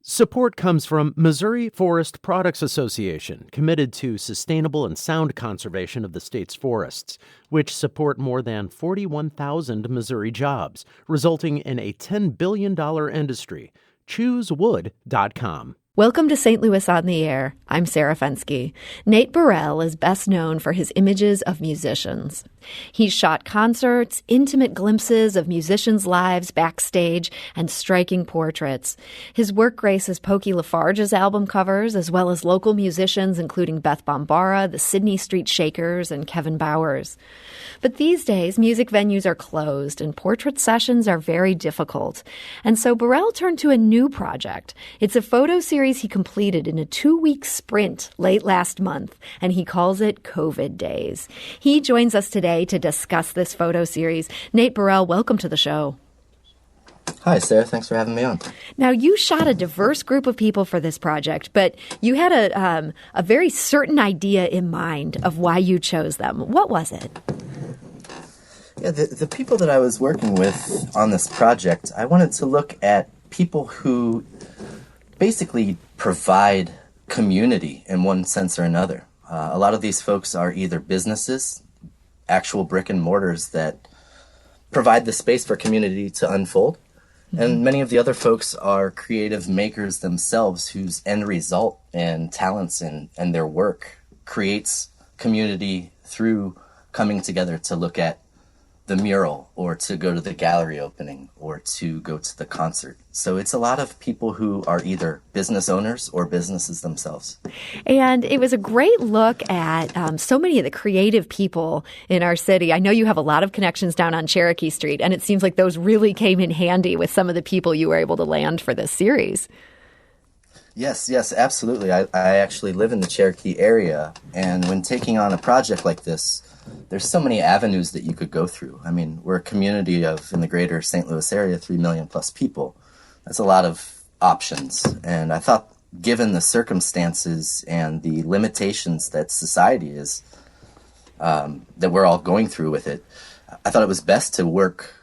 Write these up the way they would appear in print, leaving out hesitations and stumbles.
Support comes from Missouri Forest Products Association, committed to sustainable and sound conservation of the state's forests, which support more than 41,000 Missouri jobs, resulting in a $10 billion industry. ChooseWood.com. Welcome to St. Louis on the Air. I'm Sarah Fenske. Nate Burrell is best known for his images of musicians. He's shot concerts, intimate glimpses of musicians' lives backstage, and striking portraits. His work graces Pokey LaFarge's album covers, as well as local musicians including Beth Bombara, the Sydney Street Shakers, and Kevin Bowers. But these days, music venues are closed and portrait sessions are very difficult. And so Burrell turned to a new project. It's a photo series he completed in a 2-week sprint late last month, and he calls it COVID Days. He joins us today to discuss this photo series. Nate Burrell, welcome to the show. Hi, Sarah. Thanks for having me on. Now, you shot a diverse group of people for this project, but you had a very certain idea in mind of why you chose them. What was it? Yeah, the people that I was working with on this project, I wanted to look at people who basically provide community in one sense or another. A lot of these folks are either businesses, actual brick and mortars that provide the space for community to unfold. And many of the other folks are creative makers themselves whose end result and talents and their work creates community through coming together to look at the mural or to go to the gallery opening or to go to the concert. So it's a lot of people who are either business owners or businesses themselves. And it was a great look at so many of the creative people in our city. I know you have a lot of connections down on Cherokee Street, and it seems like those really came in handy with some of the people you were able to land for this series. Yes, absolutely. I actually live in the Cherokee area, and when taking on a project like this, there's so many avenues that you could go through. I mean, we're a community of, in the greater St. Louis area, 3 million plus people. That's a lot of options. And I thought, given the circumstances and the limitations that society is, that we're all going through with it, I thought it was best to work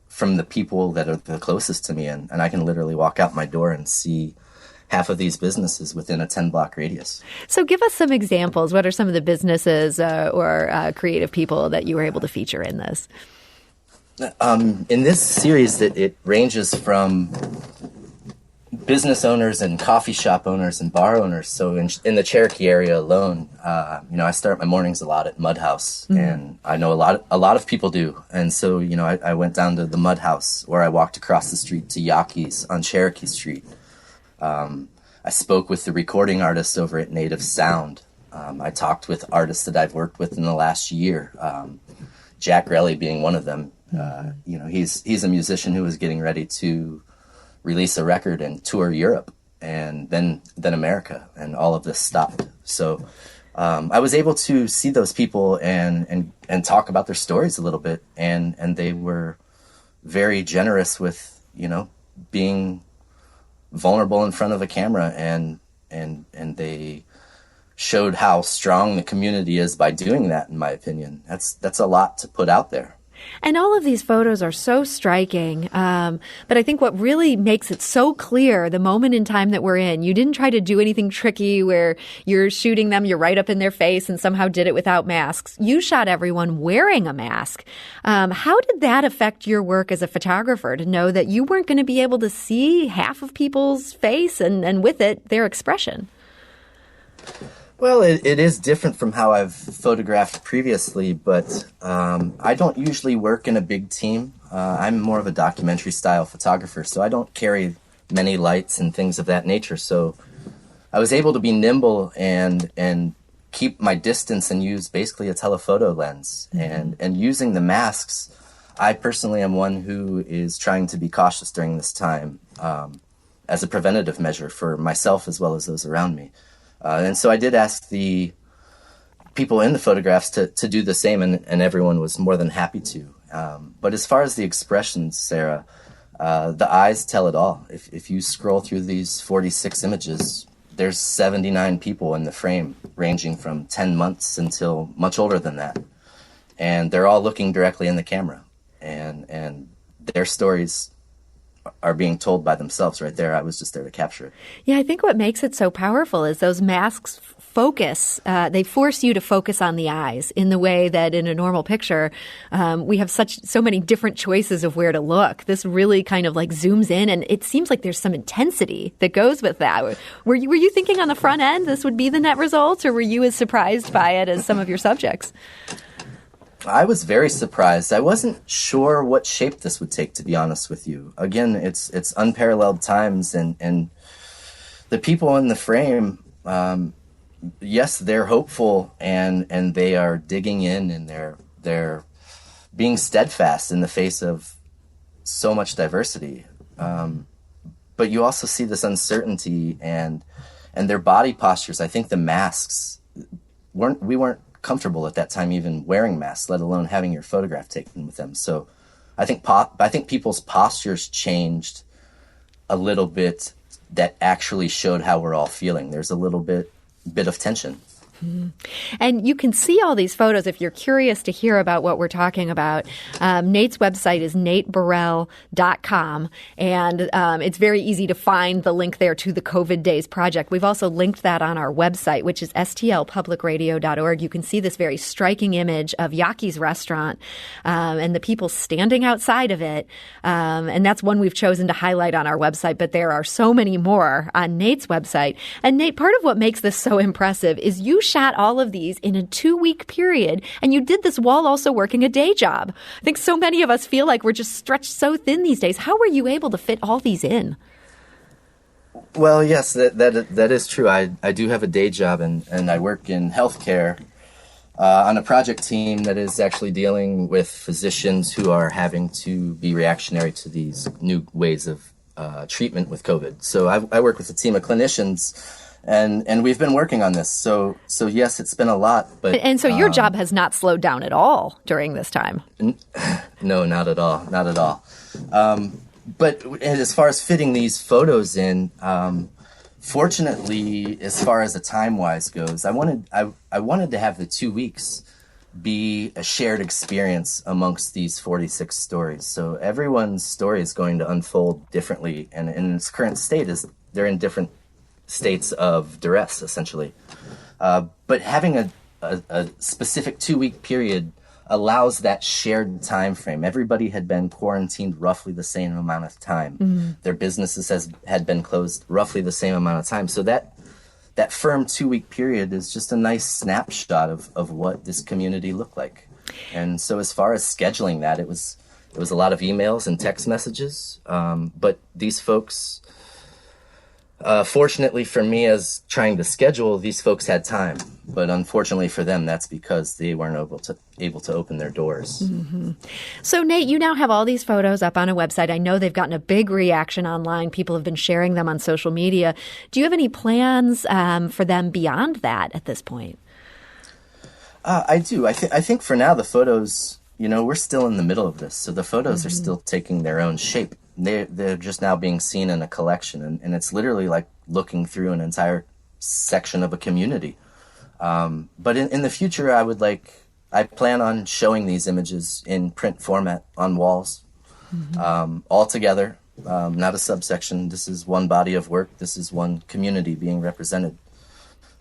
from the people that are the closest to me. And I can literally walk out my door and see half of these businesses within a 10-block radius. So give us some examples. What are some of the businesses or creative people that you were able to feature in this? In this series, it ranges from business owners and coffee shop owners and bar owners. So in the Cherokee area alone, I start my mornings a lot at Mud House, and I know a lot of people do. And so, I went down to the Mud House, or I walked across the street to Yaki's on Cherokee Street. I spoke with the recording artists over at Native Sound. I talked with artists that I've worked with in the last year, Jack Grelly being one of them. He's a musician who was getting ready to release a record and tour Europe, and then America, and all of this stopped. So I was able to see those people and talk about their stories a little bit, and they were very generous with being vulnerable in front of a camera, and they showed how strong the community is by doing that. In my opinion, that's a lot to put out there. And all of these photos are so striking. But I think what really makes it so clear, the moment in time that we're in, you didn't try to do anything tricky where you're shooting them, you're right up in their face and somehow did it without masks. You shot everyone wearing a mask. How did that affect your work as a photographer to know that you weren't going to be able to see half of people's face and with it, their expression? Well, it is different from how I've photographed previously, but I don't usually work in a big team. I'm more of a documentary-style photographer, so I don't carry many lights and things of that nature. So I was able to be nimble and keep my distance and use basically a telephoto lens. And using the masks, I personally am one who is trying to be cautious during this time as a preventative measure for myself as well as those around me. And so I did ask the people in the photographs to do the same, and everyone was more than happy to. But as far as the expressions, Sarah, the eyes tell it all. If you scroll through these 46 images, there's 79 people in the frame, ranging from 10 months until much older than that. And they're all looking directly in the camera. And their stories are being told by themselves right there. I was just there to capture it. Yeah, I think what makes it so powerful is those masks focus. They force you to focus on the eyes in the way that in a normal picture, we have so many different choices of where to look. This really kind of like zooms in, and it seems like there's some intensity that goes with that. Were you thinking on the front end this would be the net results, or were you as surprised by it as some of your subjects? I was very surprised. I wasn't sure what shape this would take, to be honest with you. Again, it's unparalleled times, and the people in the frame, yes, they're hopeful and they are digging in, and they're being steadfast in the face of so much diversity. But you also see this uncertainty and their body postures. I think the masks we weren't comfortable at that time even wearing masks, let alone having your photograph taken with them. So I think people's postures changed a little bit that actually showed how we're all feeling. There's a little bit of tension. And you can see all these photos if you're curious to hear about what we're talking about. Nate's website is nateburrell.com, and it's very easy to find the link there to the COVID Days Project. We've also linked that on our website, which is stlpublicradio.org. You can see this very striking image of Yaki's restaurant and the people standing outside of it. And that's one we've chosen to highlight on our website, but there are so many more on Nate's website. And Nate, part of what makes this so impressive is you shot all of these in a 2-week period, and you did this while also working a day job. I think so many of us feel like we're just stretched so thin these days. How were you able to fit all these in? Well, yes, that is true. I do have a day job, and I work in healthcare on a project team that is actually dealing with physicians who are having to be reactionary to these new ways of treatment with COVID. So I work with a team of clinicians. And we've been working on this. So yes, it's been a lot. But and so your job has not slowed down at all during this time. No, not at all. Not at all. But as far as fitting these photos in, fortunately, as far as the time-wise goes, I wanted to have the 2 weeks be a shared experience amongst these 46 stories. So everyone's story is going to unfold differently, and in its current state they're in different states of duress, essentially. But having a specific 2-week period allows that shared time frame. Everybody had been quarantined roughly the same amount of time. Mm-hmm. Their businesses had been closed roughly the same amount of time. So that firm 2-week period is just a nice snapshot of what this community looked like. And so as far as scheduling that, it was a lot of emails and text messages. But these folks, fortunately for me, as trying to schedule, these folks had time. But unfortunately for them, that's because they weren't able to open their doors. Mm-hmm. So, Nate, you now have all these photos up on a website. I know they've gotten a big reaction online. People have been sharing them on social media. Do you have any plans for them beyond that at this point? I do. I think for now the photos, we're still in the middle of this. So the photos are still taking their own shape. They're just now being seen in a collection, and it's literally like looking through an entire section of a community. But in the future, I plan on showing these images in print format on walls, all together, not a subsection. This is one body of work. This is one community being represented.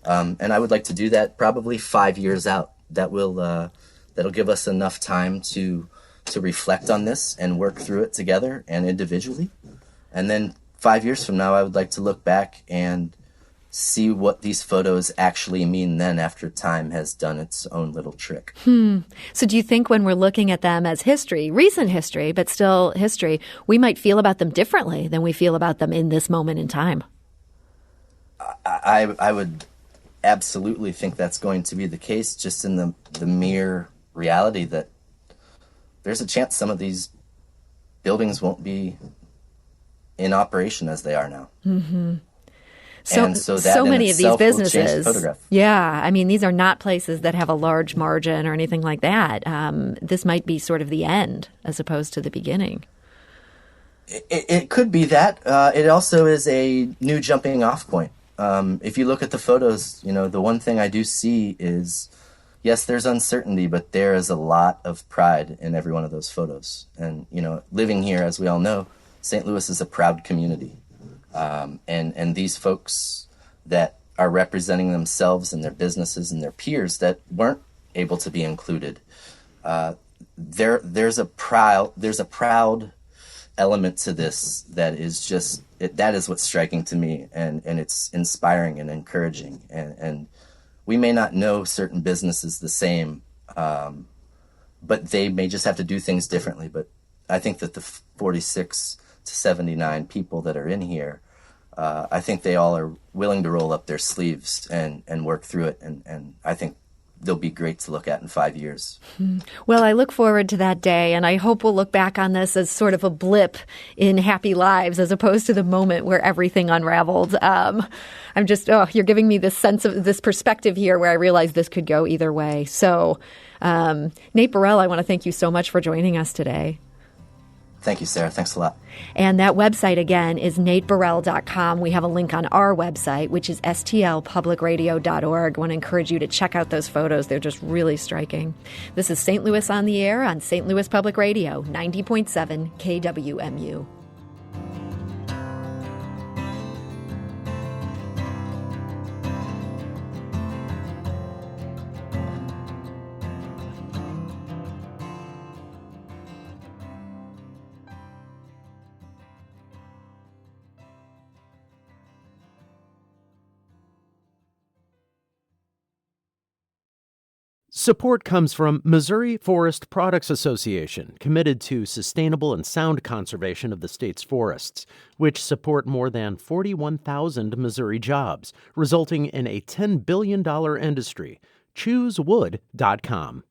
And I would like to do that probably 5 years out. That'll give us enough time to reflect on this and work through it together and individually. And then 5 years from now, I would like to look back and see what these photos actually mean then after time has done its own little trick. So do you think when we're looking at them as history, recent history, but still history, we might feel about them differently than we feel about them in this moment in time? I would absolutely think that's going to be the case, just in the mere reality that there's a chance some of these buildings won't be in operation as they are now. Mm-hmm. So many of these businesses, yeah, I mean, these are not places that have a large margin or anything like that. This might be sort of the end as opposed to the beginning. It could be that. It also is a new jumping off point. If you look at the photos, the one thing I do see is, yes, there's uncertainty, but there is a lot of pride in every one of those photos. And, living here, as we all know, St. Louis is a proud community. And these folks that are representing themselves and their businesses and their peers that weren't able to be included, there's a proud element to this that is just that is what's striking to me, and it's inspiring and encouraging. And we may not know certain businesses the same, but they may just have to do things differently. But I think that the 46 to 79 people that are in here, I think they all are willing to roll up their sleeves and work through it. And I think they'll be great to look at in 5 years. Well, I look forward to that day, and I hope we'll look back on this as sort of a blip in happy lives as opposed to the moment where everything unraveled. I'm just, you're giving me this sense of this perspective here where I realize this could go either way. So, Nate Burrell, I want to thank you so much for joining us today. Thank you, Sarah. Thanks a lot. And that website, again, is nateburrell.com. We have a link on our website, which is stlpublicradio.org. I want to encourage you to check out those photos. They're just really striking. This is St. Louis on the Air on St. Louis Public Radio, 90.7 KWMU. Support comes from Missouri Forest Products Association, committed to sustainable and sound conservation of the state's forests, which support more than 41,000 Missouri jobs, resulting in a $10 billion industry. ChooseWood.com.